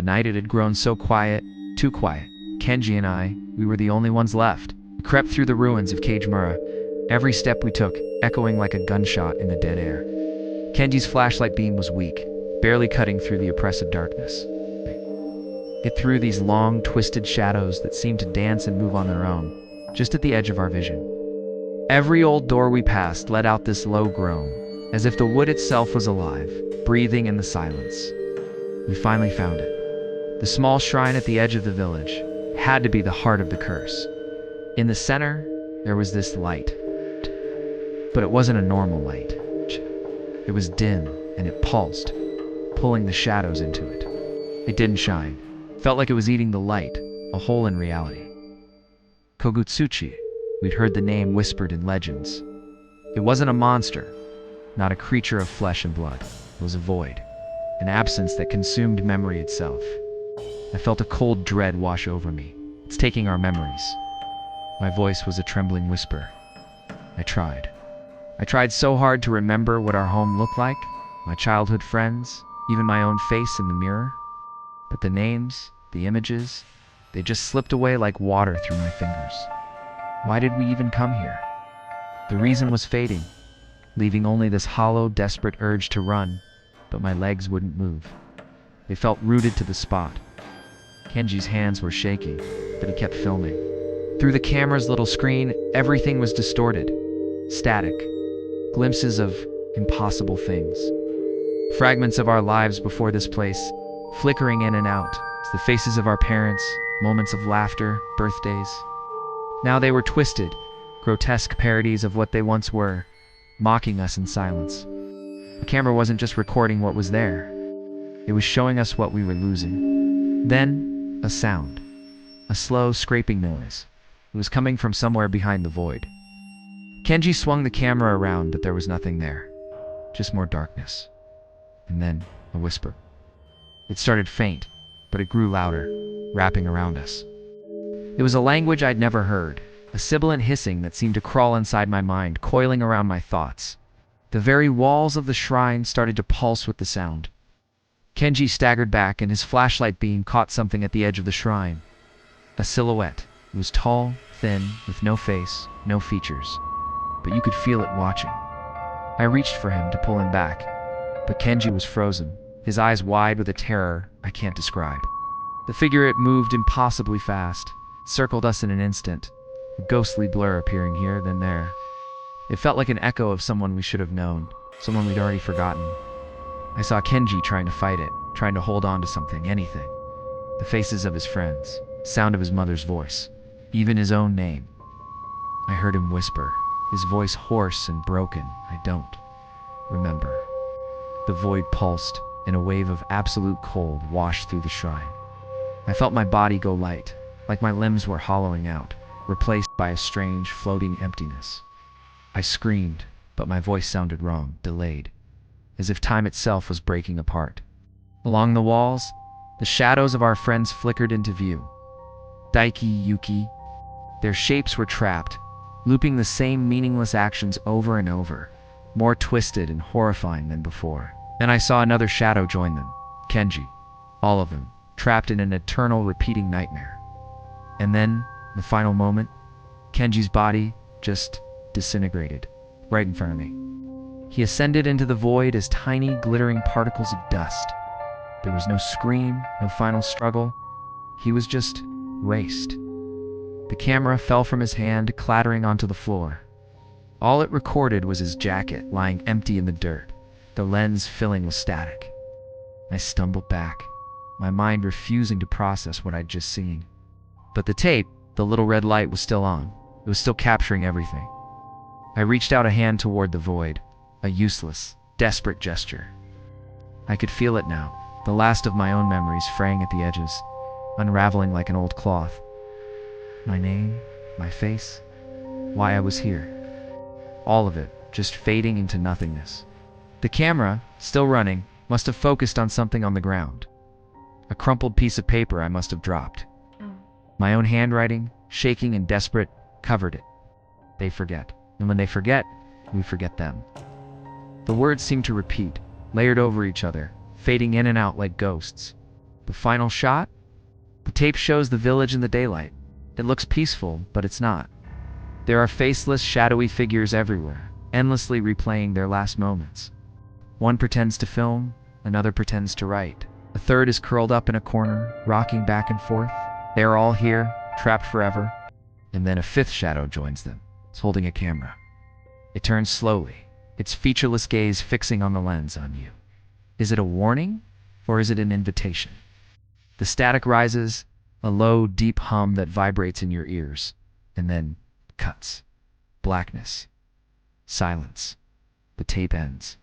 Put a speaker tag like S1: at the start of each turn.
S1: The night it had grown so quiet, too quiet. Kenji and I, we were the only ones left. We crept through the ruins of Kage Mura, every step we took echoing like a gunshot in the dead air. Kenji's flashlight beam was weak, barely cutting through the oppressive darkness. It threw these long, twisted shadows that seemed to dance and move on their own, just at the edge of our vision. Every old door we passed let out this low groan, as if the wood itself was alive, breathing in the silence. We finally found it. The small shrine at the edge of the village had to be the heart of the curse. In the center, there was this light. But it wasn't a normal light. It was dim, and it pulsed, pulling the shadows into it. It didn't shine. Felt like it was eating the light, a hole in reality. Kutsuchi. We'd heard the name whispered in legends. It wasn't a monster, not a creature of flesh and blood. It was a void, an absence that consumed memory itself. I felt a cold dread wash over me. It's taking our memories. My voice was a trembling whisper. I tried so hard to remember what our home looked like, my childhood friends, even my own face in the mirror. But the names, the images, they just slipped away like water through my fingers. Why did we even come here? The reason was fading, leaving only this hollow, desperate urge to run, but my legs wouldn't move. They felt rooted to the spot. Kenji's hands were shaking, but he kept filming. Through the camera's little screen, everything was distorted, static, glimpses of impossible things. Fragments of our lives before this place, flickering in and out, the faces of our parents, moments of laughter, birthdays. Now they were twisted, grotesque parodies of what they once were, mocking us in silence. The camera wasn't just recording what was there. It was showing us what we were losing. Then, a sound. A slow, scraping noise. It was coming from somewhere behind the void. Kenji swung the camera around, but there was nothing there. Just more darkness. And then, a whisper. It started faint, but it grew louder, wrapping around us. It was a language I'd never heard, a sibilant hissing that seemed to crawl inside my mind, coiling around my thoughts. The very walls of the shrine started to pulse with the sound. Kenji staggered back, and his flashlight beam caught something at the edge of the shrine. A silhouette. It was tall, thin, with no face, no features. But you could feel it watching. I reached for him to pull him back, but Kenji was frozen, his eyes wide with a terror I can't describe. The figure, it moved impossibly fast, circled us in an instant, a ghostly blur appearing here, then there. It felt like an echo of someone we should have known, someone we'd already forgotten. I saw Kenji trying to fight it, trying to hold on to something, anything. The faces of his friends, sound of his mother's voice, even his own name. I heard him whisper, his voice hoarse and broken. I don't remember. The void pulsed, and a wave of absolute cold washed through the shrine. I felt my body go light, like my limbs were hollowing out, replaced by a strange, floating emptiness. I screamed, but my voice sounded wrong, delayed, as if time itself was breaking apart. Along the walls, the shadows of our friends flickered into view. Daiki, Yuki. Their shapes were trapped, looping the same meaningless actions over and over, more twisted and horrifying than before. Then I saw another shadow join them, Kenji. All of them, trapped in an eternal repeating nightmare. And then, the final moment, Kenji's body just disintegrated, right in front of me. He ascended into the void as tiny, glittering particles of dust. There was no scream, no final struggle. He was just waste. The camera fell from his hand, clattering onto the floor. All it recorded was his jacket lying empty in the dirt, the lens filling with static. I stumbled back, my mind refusing to process what I'd just seen. But the tape, the little red light, was still on. It was still capturing everything. I reached out a hand toward the void, a useless, desperate gesture. I could feel it now, the last of my own memories fraying at the edges, unraveling like an old cloth. My name, my face, why I was here. All of it, just fading into nothingness. The camera, still running, must have focused on something on the ground. A crumpled piece of paper I must have dropped. My own handwriting, shaking and desperate, covered it. They forget. And when they forget, we forget them. The words seemed to repeat, layered over each other, fading in and out like ghosts. The final shot? The tape shows the village in the daylight. It looks peaceful, but it's not. There are faceless, shadowy figures everywhere, endlessly replaying their last moments. One pretends to film, another pretends to write. A third is curled up in a corner, rocking back and forth. They are all here, trapped forever. And then a fifth shadow joins them. It's holding a camera. It turns slowly, its featureless gaze fixing on the lens on you. Is it a warning, or is it an invitation? The static rises, a low, deep hum that vibrates in your ears, and then cuts. Blackness. Silence. The tape ends.